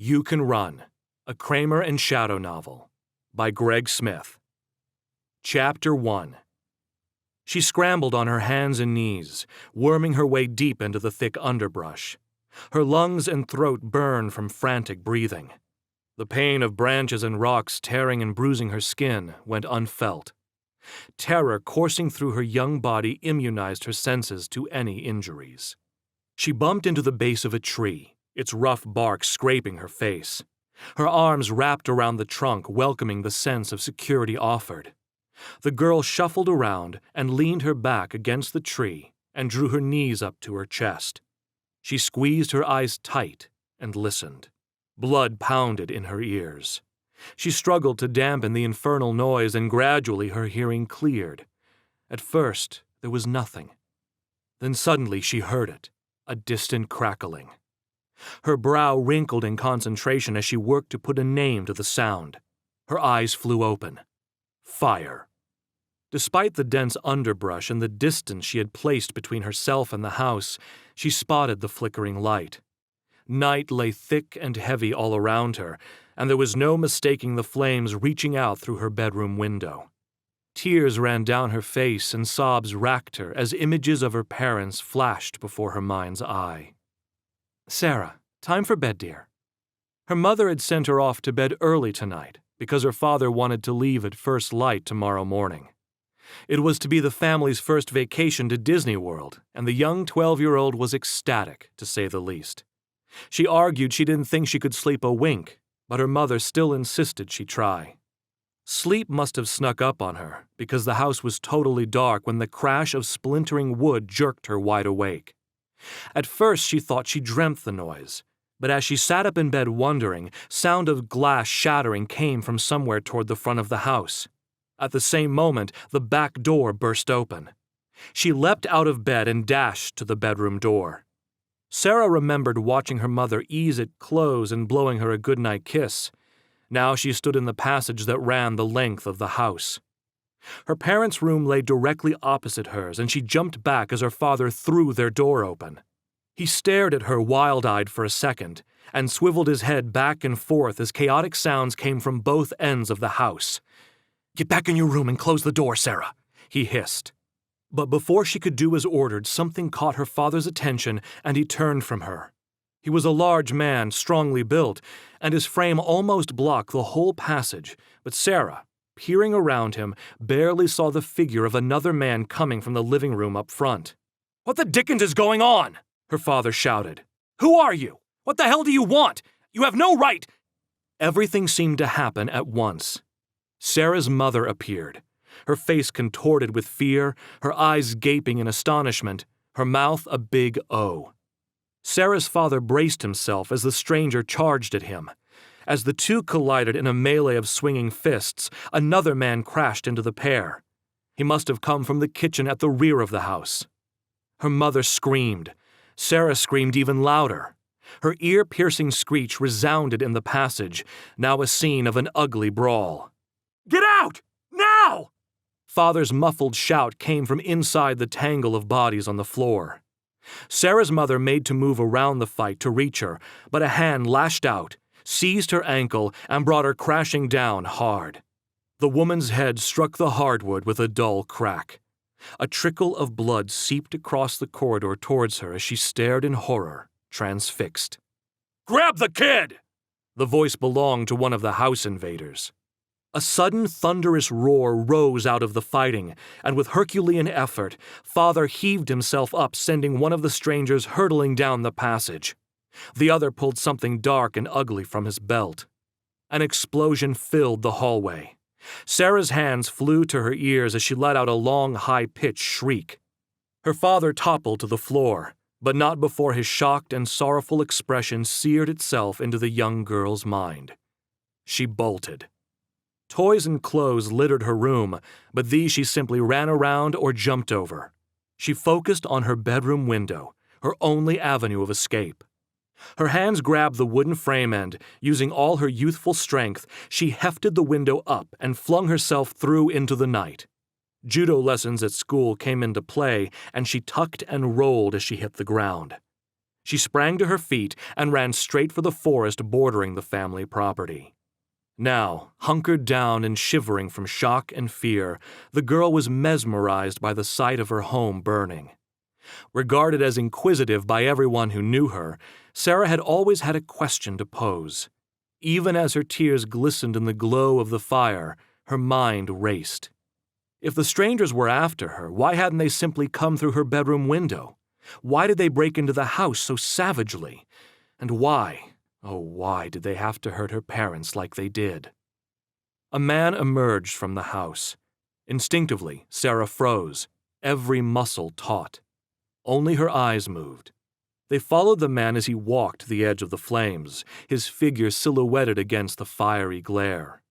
You Can Run, a Kramer and Shadow novel, by Greg Smith. Chapter 1. She scrambled on her hands and knees, worming her way deep into the thick underbrush. Her lungs and throat burned from frantic breathing. The pain of branches and rocks tearing and bruising her skin went unfelt. Terror coursing through her young body immunized her senses to any injuries. She bumped into the base of a tree, its rough bark scraping her face. Her arms wrapped around the trunk, welcoming the sense of security offered. The girl shuffled around and leaned her back against the tree and drew her knees up to her chest. She squeezed her eyes tight and listened. Blood pounded in her ears. She struggled to dampen the infernal noise, and gradually her hearing cleared. At first, there was nothing. Then suddenly she heard it, a distant crackling. Her brow wrinkled in concentration as she worked to put a name to the sound. Her eyes flew open. Fire. Despite the dense underbrush and the distance she had placed between herself and the house, she spotted the flickering light. Night lay thick and heavy all around her, and there was no mistaking the flames reaching out through her bedroom window. Tears ran down her face and sobs racked her as images of her parents flashed before her mind's eye. "Sarah, time for bed, dear." Her mother had sent her off to bed early tonight because her father wanted to leave at first light tomorrow morning. It was to be the family's first vacation to Disney World, and the young 12-year-old was ecstatic, to say the least. She argued she didn't think she could sleep a wink, but her mother still insisted she try. Sleep must have snuck up on her, because the house was totally dark when the crash of splintering wood jerked her wide awake. At first she thought she dreamt the noise, but as she sat up in bed wondering, sound of glass shattering came from somewhere toward the front of the house. At the same moment, the back door burst open. She leapt out of bed and dashed to the bedroom door. Sarah remembered watching her mother ease it close and blowing her a goodnight kiss. Now she stood in the passage that ran the length of the house. Her parents' room lay directly opposite hers, and she jumped back as her father threw their door open. He stared at her wild-eyed for a second, and swiveled his head back and forth as chaotic sounds came from both ends of the house. "Get back in your room and close the door, Sarah," he hissed. But before she could do as ordered, something caught her father's attention, and he turned from her. He was a large man, strongly built, and his frame almost blocked the whole passage, but Sarah, peering around him, barely saw the figure of another man coming from the living room up front. "What the dickens is going on?" her father shouted. "Who are you? What the hell do you want? You have no right—" Everything seemed to happen at once. Sarah's mother appeared, her face contorted with fear, her eyes gaping in astonishment, her mouth a big O. Sarah's father braced himself as the stranger charged at him. As the two collided in a melee of swinging fists, another man crashed into the pair. He must have come from the kitchen at the rear of the house. Her mother screamed. Sarah screamed even louder. Her ear-piercing screech resounded in the passage, now a scene of an ugly brawl. "Get out! Now!" Father's muffled shout came from inside the tangle of bodies on the floor. Sarah's mother made to move around the fight to reach her, but a hand lashed out, seized her ankle, and brought her crashing down hard. The woman's head struck the hardwood with a dull crack. A trickle of blood seeped across the corridor towards her as she stared in horror, transfixed. "Grab the kid!" The voice belonged to one of the house invaders. A sudden thunderous roar rose out of the fighting, and with Herculean effort, Father heaved himself up, sending one of the strangers hurtling down the passage. The other pulled something dark and ugly from his belt. An explosion filled the hallway. Sarah's hands flew to her ears as she let out a long, high-pitched shriek. Her father toppled to the floor, but not before his shocked and sorrowful expression seared itself into the young girl's mind. She bolted. Toys and clothes littered her room, but these she simply ran around or jumped over. She focused on her bedroom window, her only avenue of escape. Her hands grabbed the wooden frame and, using all her youthful strength, she hefted the window up and flung herself through into the night. Judo lessons at school came into play, and she tucked and rolled as she hit the ground. She sprang to her feet and ran straight for the forest bordering the family property. Now, hunkered down and shivering from shock and fear, the girl was mesmerized by the sight of her home burning. Regarded as inquisitive by everyone who knew her, Sarah had always had a question to pose. Even as her tears glistened in the glow of the fire, her mind raced. If the strangers were after her, why hadn't they simply come through her bedroom window? Why did they break into the house so savagely? And why, oh why, did they have to hurt her parents like they did? A man emerged from the house. Instinctively, Sarah froze, every muscle taut. Only her eyes moved. They followed the man as he walked to the edge of the flames, his figure silhouetted against the fiery glare.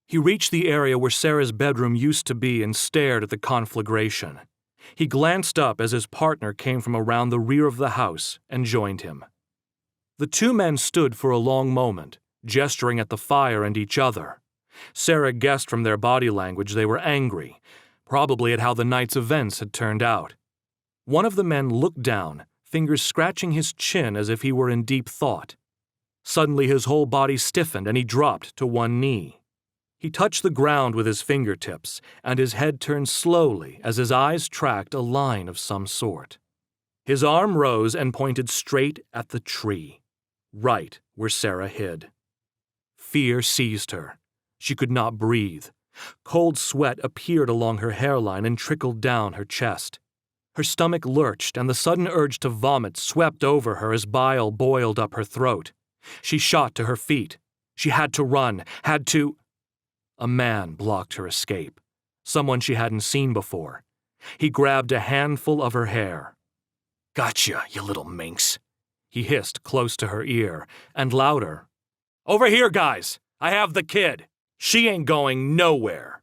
He reached the area where Sarah's bedroom used to be and stared at the conflagration. He glanced up as his partner came from around the rear of the house and joined him. The two men stood for a long moment, gesturing at the fire and each other. Sarah guessed from their body language they were angry, probably at how the night's events had turned out. One of the men looked down, fingers scratching his chin as if he were in deep thought. Suddenly his whole body stiffened and he dropped to one knee. He touched the ground with his fingertips, and his head turned slowly as his eyes tracked a line of some sort. His arm rose and pointed straight at the tree, right where Sarah hid. Fear seized her. She could not breathe. Cold sweat appeared along her hairline and trickled down her chest. Her stomach lurched, and the sudden urge to vomit swept over her as bile boiled up her throat. She shot to her feet. She had to run, had to... A man blocked her escape, someone she hadn't seen before. He grabbed a handful of her hair. "Gotcha, you little minx," he hissed close to her ear, and louder. "Over here, guys! I have the kid! She ain't going nowhere!"